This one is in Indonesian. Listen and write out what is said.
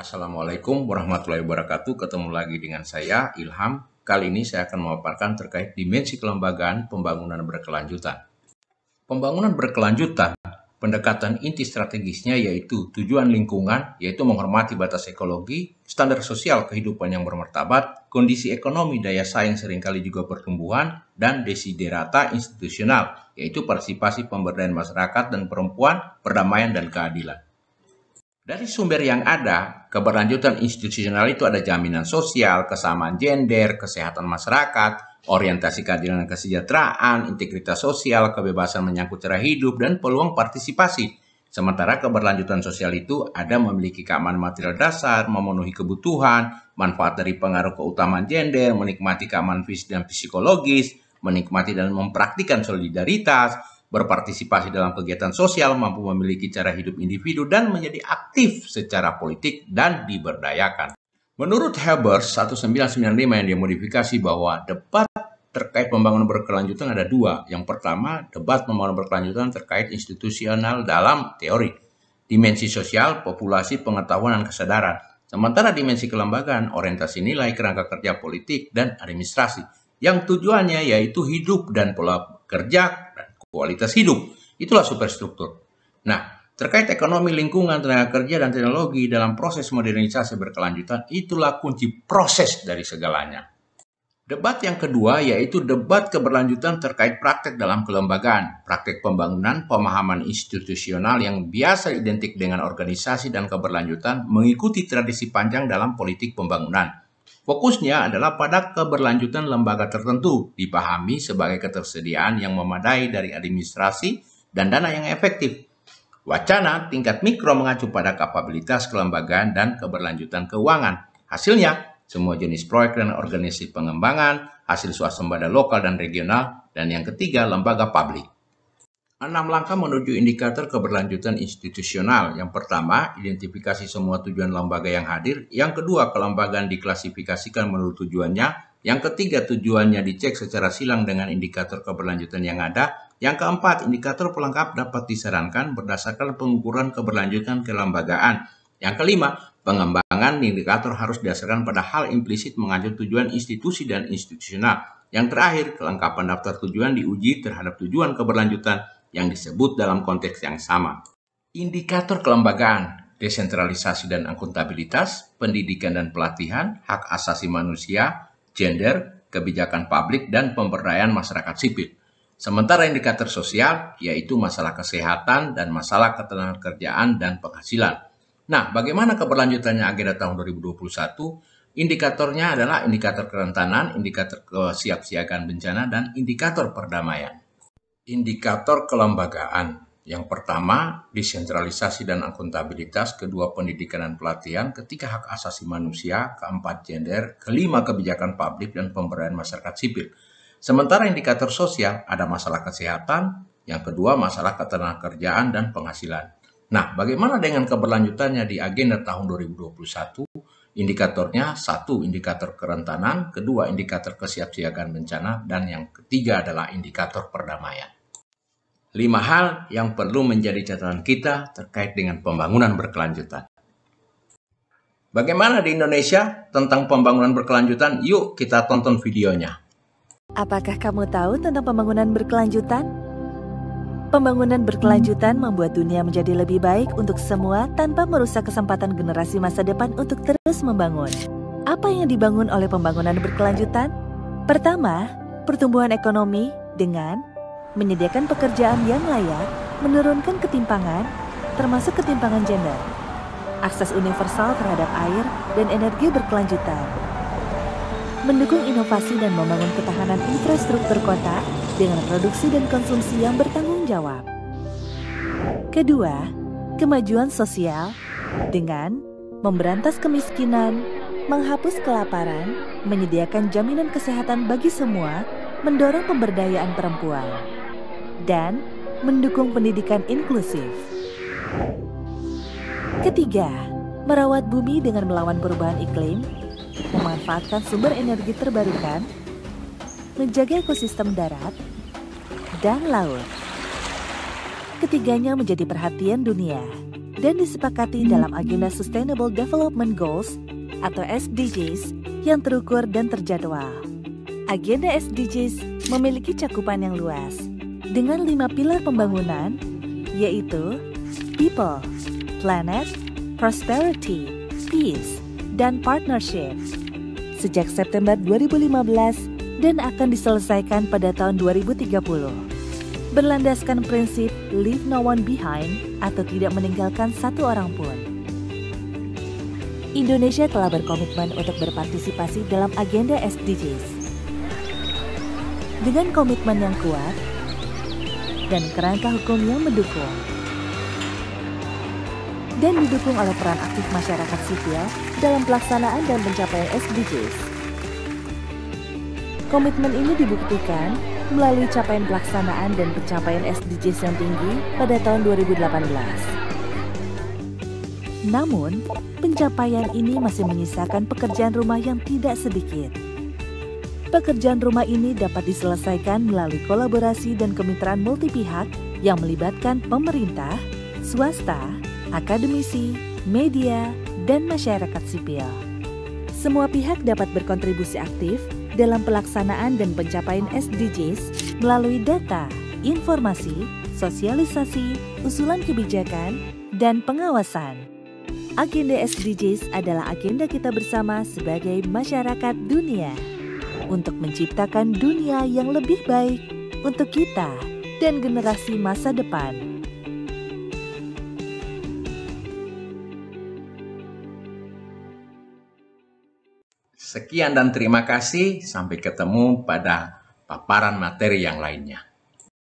Assalamualaikum warahmatullahi wabarakatuh. Ketemu lagi dengan saya, Ilham. Kali ini saya akan memaparkan terkait dimensi kelembagaan pembangunan berkelanjutan. Pembangunan berkelanjutan, pendekatan inti strategisnya yaitu tujuan lingkungan, yaitu menghormati batas ekologi, standar sosial kehidupan yang bermartabat, kondisi ekonomi daya saing seringkali juga pertumbuhan, dan desiderata institusional, yaitu partisipasi pemberdayaan masyarakat dan perempuan, perdamaian dan keadilan. Dari sumber yang ada, keberlanjutan institusional itu ada jaminan sosial, kesamaan gender, kesehatan masyarakat, orientasi keadilan dan kesejahteraan, integritas sosial, kebebasan menyangkut cara hidup, dan peluang partisipasi. Sementara keberlanjutan sosial itu ada memiliki keamanan material dasar, memenuhi kebutuhan, manfaat dari pengaruh keutamaan gender, menikmati keamanan fisik dan psikologis, menikmati dan mempraktikkan solidaritas, berpartisipasi dalam kegiatan sosial, mampu memiliki cara hidup individu, dan menjadi aktif secara politik dan diberdayakan. Menurut Habermas 1995 yang dimodifikasi bahwa debat terkait pembangunan berkelanjutan ada dua. Yang pertama, debat pembangunan berkelanjutan terkait institusional dalam teori, dimensi sosial, populasi, pengetahuan, dan kesadaran. Sementara dimensi kelembagaan, orientasi nilai, kerangka kerja politik, dan administrasi, yang tujuannya yaitu hidup dan pola kerja, kualitas hidup. Itulah superstruktur. Nah, terkait ekonomi, lingkungan, tenaga kerja, dan teknologi dalam proses modernisasi berkelanjutan, itulah kunci proses dari segalanya. Debat yang kedua yaitu debat keberlanjutan terkait praktek dalam kelembagaan, praktek pembangunan, pemahaman institusional yang biasa identik dengan organisasi dan keberlanjutan mengikuti tradisi panjang dalam politik pembangunan. Fokusnya adalah pada keberlanjutan lembaga tertentu, dipahami sebagai ketersediaan yang memadai dari administrasi dan dana yang efektif. Wacana tingkat mikro mengacu pada kapabilitas kelembagaan dan keberlanjutan keuangan. Hasilnya, semua jenis proyek dan organisasi pengembangan, hasil swasembada lokal dan regional, dan yang ketiga, lembaga publik. 6 langkah menuju indikator keberlanjutan institusional. Yang pertama, identifikasi semua tujuan lembaga yang hadir. Yang kedua, kelembagaan diklasifikasikan menurut tujuannya. Yang ketiga, tujuannya dicek secara silang dengan indikator keberlanjutan yang ada. Yang keempat, indikator pelengkap dapat disarankan berdasarkan pengukuran keberlanjutan kelembagaan. Yang kelima, pengembangan indikator harus didasarkan pada hal implisit mengatur tujuan institusi dan institusional. Yang terakhir, kelengkapan daftar tujuan diuji terhadap tujuan keberlanjutan yang disebut dalam konteks yang sama. Indikator kelembagaan, desentralisasi dan akuntabilitas, pendidikan dan pelatihan, hak asasi manusia, gender, kebijakan publik, dan pemberdayaan masyarakat sipil. Sementara indikator sosial, yaitu masalah kesehatan dan masalah ketenagakerjaan dan penghasilan. Nah, bagaimana keberlanjutannya agenda tahun 2021? Indikatornya adalah indikator kerentanan, indikator kesiapsiagaan bencana, dan indikator perdamaian. Indikator kelembagaan. Yang pertama, desentralisasi dan akuntabilitas, kedua pendidikan dan pelatihan, ketiga hak asasi manusia, keempat gender, kelima kebijakan publik dan pemberdayaan masyarakat sipil. Sementara indikator sosial ada masalah kesehatan, yang kedua masalah ketenagakerjaan dan penghasilan. Nah, bagaimana dengan keberlanjutannya di agenda tahun 2021? Indikatornya, satu, indikator kerentanan, kedua, indikator kesiapsiagaan bencana, dan yang ketiga adalah indikator perdamaian. 5 hal yang perlu menjadi catatan kita terkait dengan pembangunan berkelanjutan. Bagaimana di Indonesia tentang pembangunan berkelanjutan? Yuk kita tonton videonya. Apakah kamu tahu tentang pembangunan berkelanjutan? Pembangunan berkelanjutan membuat dunia menjadi lebih baik untuk semua tanpa merusak kesempatan generasi masa depan untuk terus membangun. Apa yang dibangun oleh pembangunan berkelanjutan? Pertama, pertumbuhan ekonomi dengan menyediakan pekerjaan yang layak, menurunkan ketimpangan, termasuk ketimpangan gender, akses universal terhadap air dan energi berkelanjutan, mendukung inovasi dan membangun ketahanan infrastruktur kota dengan produksi dan konsumsi yang bertanggung jawab. Kedua, kemajuan sosial dengan memberantas kemiskinan, menghapus kelaparan, menyediakan jaminan kesehatan bagi semua, mendorong pemberdayaan perempuan, dan mendukung pendidikan inklusif. Ketiga, merawat bumi dengan melawan perubahan iklim, memanfaatkan sumber energi terbarukan, menjaga ekosistem darat dan laut. Ketiganya menjadi perhatian dunia. dan disepakati dalam Agenda Sustainable Development Goals atau SDGs yang terukur dan terjadwal. Agenda SDGs memiliki cakupan yang luas dengan 5 pilar pembangunan, yaitu People, Planet, Prosperity, Peace, dan Partnership. Sejak September 2015 dan akan diselesaikan pada tahun 2030. Berlandaskan prinsip Leave No One Behind atau tidak meninggalkan satu orang pun. Indonesia telah berkomitmen untuk berpartisipasi dalam agenda SDGs. Dengan komitmen yang kuat dan kerangka hukum yang mendukung. Dan didukung oleh peran aktif masyarakat sipil dalam pelaksanaan dan pencapaian SDGs. Komitmen ini dibuktikan melalui capaian pelaksanaan dan pencapaian SDGs yang tinggi pada tahun 2018. Namun, pencapaian ini masih menyisakan pekerjaan rumah yang tidak sedikit. Pekerjaan rumah ini dapat diselesaikan melalui kolaborasi dan kemitraan multipihak yang melibatkan pemerintah, swasta, akademisi, media, dan masyarakat sipil. Semua pihak dapat berkontribusi aktif dalam pelaksanaan dan pencapaian SDGs melalui data, informasi, sosialisasi, usulan kebijakan, dan pengawasan. Agenda SDGs adalah agenda kita bersama sebagai masyarakat dunia untuk menciptakan dunia yang lebih baik untuk kita dan generasi masa depan. Sekian dan terima kasih. Sampai ketemu pada paparan materi yang lainnya.